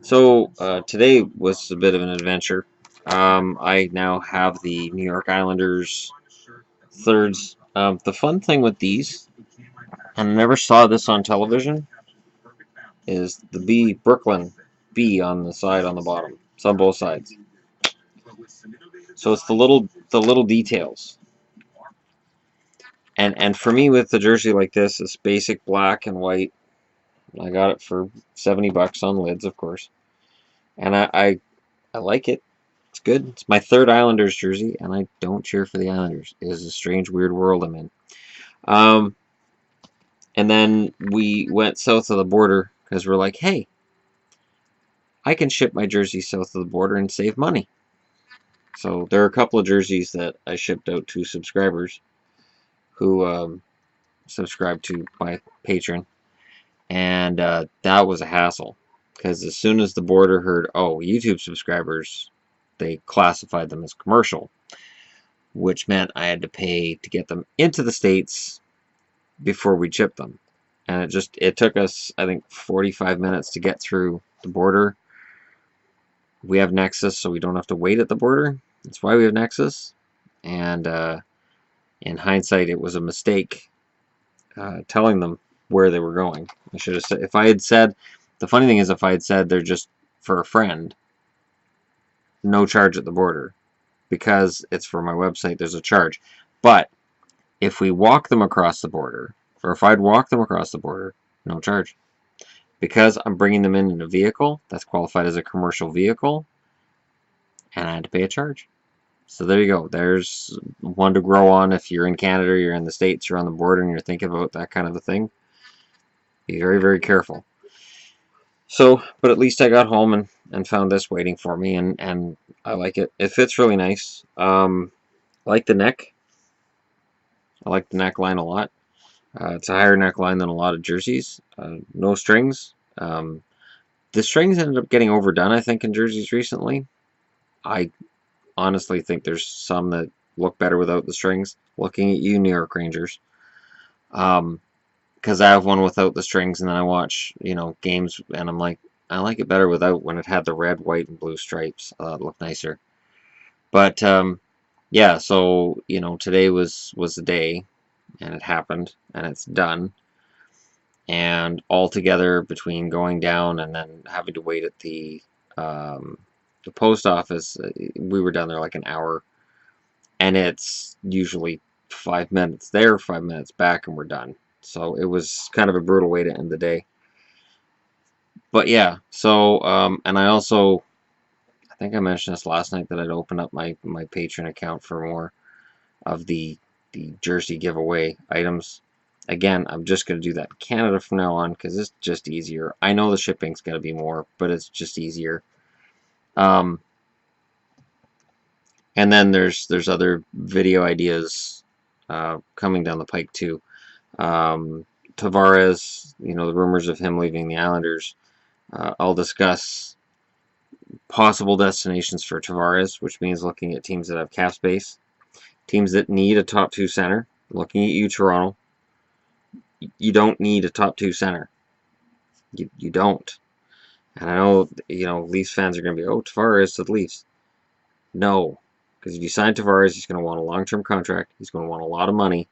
So today was a bit of an adventure. I now have the New York Islanders thirds. The fun thing with these, and I never saw this on television, is the B Brooklyn B on the side on the bottom. It's on both sides. So it's the little details. And for me with the jersey like this, it's basic black and white. I got it for $70 on lids, of course, and I like it. It's good. It's my third Islanders jersey, and I don't cheer for the Islanders. It is a strange, weird world I'm in. Um, and then we went south of the border because we're like, hey, I can ship my jersey south of the border and save money. So there are a couple of jerseys that I shipped out to subscribers who subscribe to my Patreon, and that was a hassle because as soon as the border heard, oh, YouTube subscribers, they classified them as commercial, which meant I had to pay to get them into the States before we shipped them. And it took us, I think, 45 minutes to get through the border. We have Nexus, so we don't have to wait at the border. That's why we have Nexus. And in hindsight, it was a mistake telling them where they were going. I should have said, if I had said, the funny thing is, if I had said they're just for a friend, no charge at the border. Because it's for my website, there's a charge. But if we walk them across the border, or if I'd walk them across the border, no charge. Because I'm bringing them in a vehicle that's qualified as a commercial vehicle, and I had to pay a charge. So there you go. There's one to grow on if you're in Canada, or you're in the States, you're on the border, and you're thinking about that kind of a thing. Be very, very careful. So, but at least I got home and found this waiting for me, and I like it. It fits really nice. I like the neck. I like the neckline a lot. It's a higher neckline than a lot of jerseys. No strings. The strings ended up getting overdone, I think, in jerseys recently. I honestly think there's some that look better without the strings. Looking at you, New York Rangers. Because I have one without the strings, and then I watch, games, and I'm like, I like it better without when it had the red, white, and blue stripes. It looked nicer. But yeah, so today was the day, and it happened, and it's done. And altogether, between going down and then having to wait at the post office, we were down there like an hour, and it's usually 5 minutes there, 5 minutes back, and we're done. So it was kind of a brutal way to end the day. But yeah, so and I think I mentioned this last night that I'd open up my Patreon account for more of the jersey giveaway items. Again, I'm just going to do that in Canada from now on because it's just easier. I know the shipping's going to be more, but it's just easier. And then there's other video ideas coming down the pike too. Tavares, the rumors of him leaving the Islanders. I'll discuss possible destinations for Tavares, which means looking at teams that have cap space, teams that need a top 2 center. Looking at you, Toronto. You don't need a top 2 center. You don't. And I know, Leafs fans are going to be, oh, Tavares to the Leafs. No. Because if you sign Tavares, he's going to want a long-term contract. He's going to want a lot of money.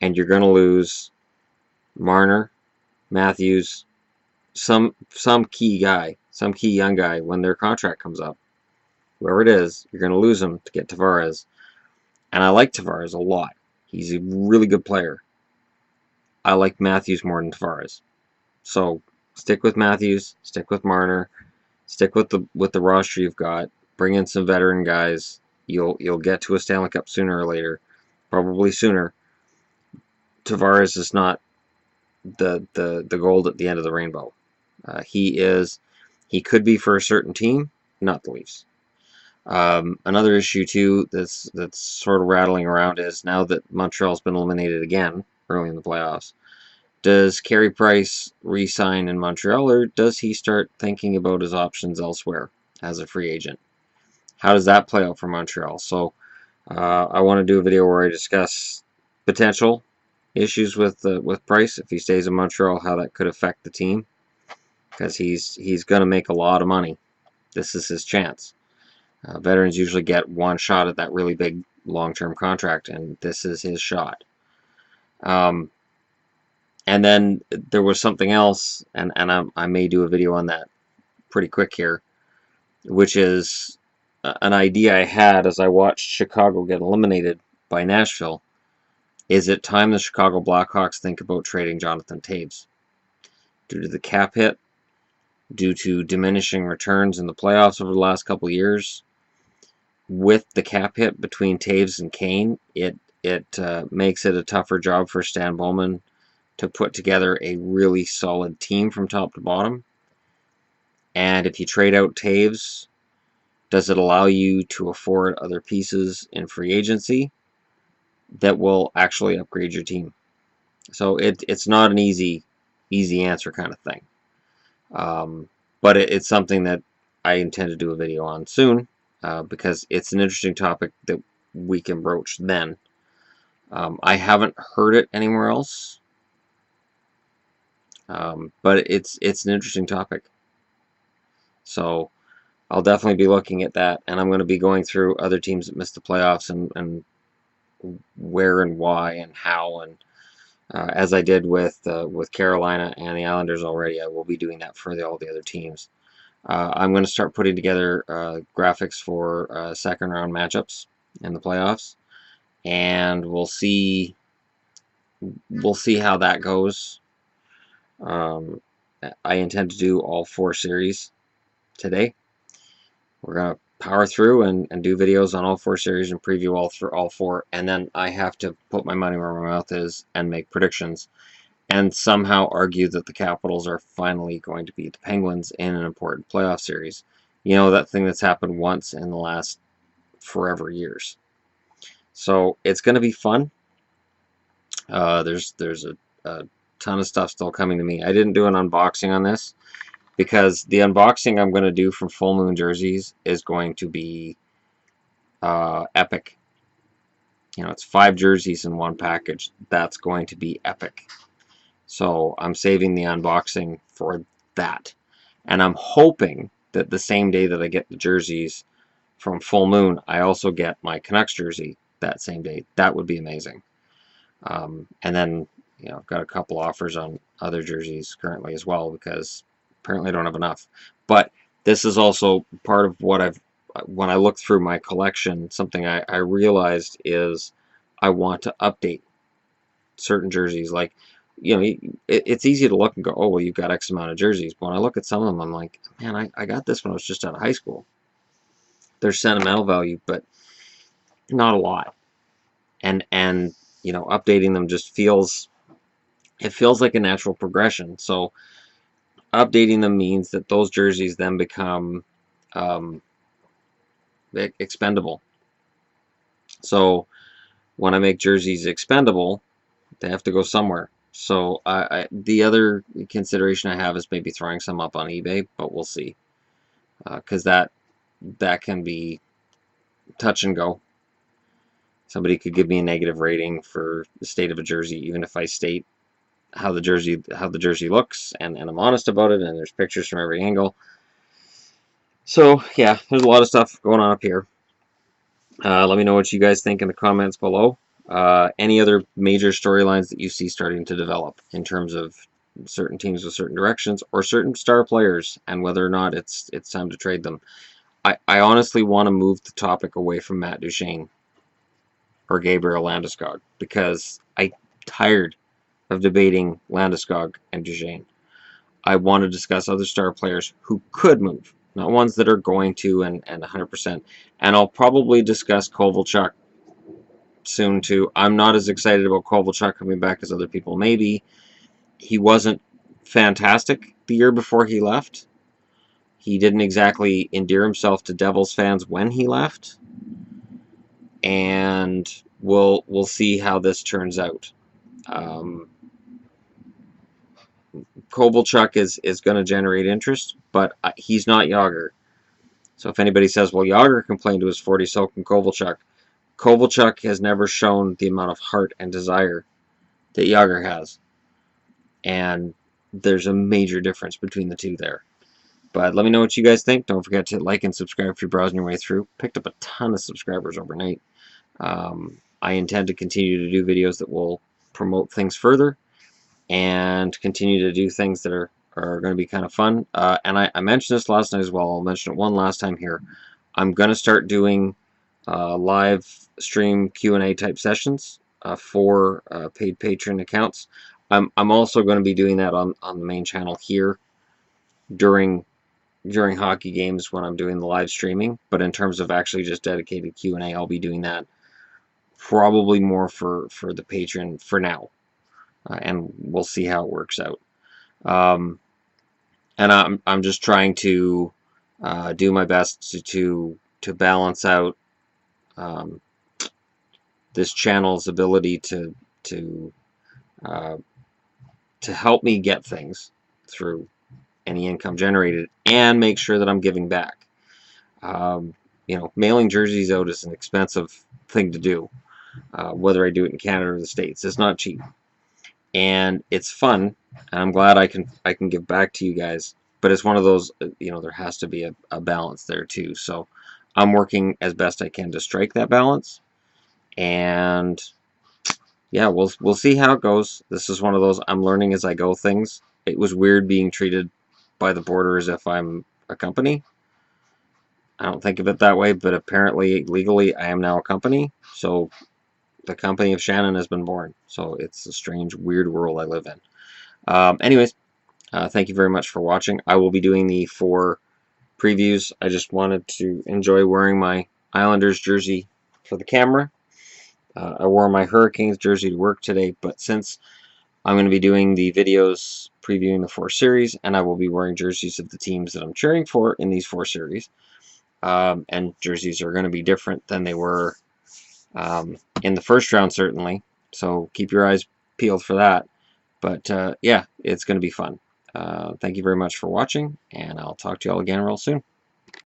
And you're going to lose Marner, Matthews, some key guy, some key young guy when their contract comes up. Whoever it is, you're going to lose him to get Tavares. And I like Tavares a lot. He's a really good player. I like Matthews more than Tavares. So stick with Matthews, stick with Marner, stick with the roster you've got. Bring in some veteran guys. You'll get to a Stanley Cup sooner or later, probably sooner. Tavares is not the gold at the end of the rainbow. He could be for a certain team, not the Leafs. Another issue too that's sort of rattling around is now that Montreal's been eliminated again early in the playoffs. Does Carey Price re-sign in Montreal, or does he start thinking about his options elsewhere as a free agent? How does that play out for Montreal? So I want to do a video where I discuss potential issues with Price if he stays in Montreal, how that could affect the team. because he's going to make a lot of money. This is his chance. Veterans usually get one shot at that really big long-term contract, and this is his shot. And then there was something else, and I may do a video on that pretty quick here, which is an idea I had as I watched Chicago get eliminated by Nashville. Is it time the Chicago Blackhawks think about trading Jonathan Toews? Due to the cap hit, due to diminishing returns in the playoffs over the last couple of years, with the cap hit between Toews and Kane, it makes it a tougher job for Stan Bowman to put together a really solid team from top to bottom. And if you trade out Toews, does it allow you to afford other pieces in free agency that will actually upgrade your team? So it's not an easy answer kind of thing. But it's something that I intend to do a video on soon, because it's an interesting topic that we can broach then. I haven't heard it anywhere else, but it's an interesting topic. So I'll definitely be looking at that, and I'm going to be going through other teams that missed the playoffs and where and why and how, and as I did with Carolina and the Islanders already, I will be doing that for all the other teams. I'm going to start putting together graphics for second round matchups in the playoffs, and we'll see how that goes. I intend to do all 4 series today. We're going to power through and do videos on all 4 series and preview all 4, and then I have to put my money where my mouth is and make predictions and somehow argue that the Capitals are finally going to beat the Penguins in an important playoff series. You know, that thing that's happened once in the last forever years. So it's going to be fun. There's a ton of stuff still coming to me. I didn't do an unboxing on this because the unboxing I'm going to do from Full Moon jerseys is going to be epic. You know, it's 5 jerseys in one package. That's going to be epic. So I'm saving the unboxing for that. And I'm hoping that the same day that I get the jerseys from Full Moon, I also get my Canucks jersey that same day. That would be amazing. And then, you know, I've got a couple offers on other jerseys currently as well, because apparently I don't have enough. But this is also part of what when I look through my collection, something I realized is I want to update certain jerseys. Like, you know, it's easy to look and go, oh, well, you've got X amount of jerseys. But when I look at some of them, I'm like, man, I got this when I was just out of high school. There's sentimental value, but not a lot. And you know, updating them just feels like a natural progression. So updating them means that those jerseys then become expendable. So when I make jerseys expendable, they have to go somewhere. So the other consideration I have is maybe throwing some up on eBay, but we'll see, because that can be touch and go. Somebody could give me a negative rating for the state of a jersey, even if I state how the jersey looks, and I'm honest about it, and there's pictures from every angle. So yeah, there's a lot of stuff going on up here. Let me know what you guys think in the comments below. Any other major storylines that you see starting to develop in terms of certain teams with certain directions or certain star players, and whether or not it's time to trade them. I honestly want to move the topic away from Matt Duchene or Gabriel Landeskog, because I'm tired of debating Landeskog and Duchene. I want to discuss other star players who could move, not ones that are going to and 100%. And I'll probably discuss Kovalchuk soon too. I'm not as excited about Kovalchuk coming back as other people may be. He wasn't fantastic the year before he left. He didn't exactly endear himself to Devils fans when he left. And we'll see how this turns out. Kovalchuk is going to generate interest, but he's not Jágr. So if anybody says, well, Jágr complained to his 40, so can Kovalchuk. Kovalchuk has never shown the amount of heart and desire that Jágr has. And there's a major difference between the two there. But let me know what you guys think. Don't forget to like and subscribe if you're browsing your way through. Picked up a ton of subscribers overnight. I intend to continue to do videos that will promote things further and continue to do things that are going to be kind of fun. And I mentioned this last night as well. I'll mention it one last time here. I'm going to start doing live stream Q&A type sessions for paid patron accounts. I'm also going to be doing that on the main channel here during hockey games when I'm doing the live streaming. But in terms of actually just dedicated Q&A, I'll be doing that probably more for the patron for now. And we'll see how it works out. And I'm just trying to do my best to balance out this channel's ability to help me get things through any income generated and make sure that I'm giving back. You know, mailing jerseys out is an expensive thing to do, whether I do it in Canada or the States. It's not cheap, and it's fun, and I'm glad I can give back to you guys. But it's one of those, you know, there has to be a balance there too. So I'm working as best I can to strike that balance, and yeah, we'll see how it goes. This is one of those I'm learning as I go things. It was weird being treated by the border as if I'm a company. I don't think of it that way, but apparently legally I am now a company. So the company of Shannon has been born. So it's a strange, weird world I live in. Anyways, thank you very much for watching. I will be doing the 4 previews. I just wanted to enjoy wearing my Islanders jersey for the camera. I wore my Hurricanes jersey to work today, but since I'm going to be doing the videos previewing the 4 series, and I will be wearing jerseys of the teams that I'm cheering for in these 4 series, and jerseys are going to be different than they were in the first round, certainly. So keep your eyes peeled for that. But yeah, it's going to be fun. Thank you very much for watching, and I'll talk to you all again real soon.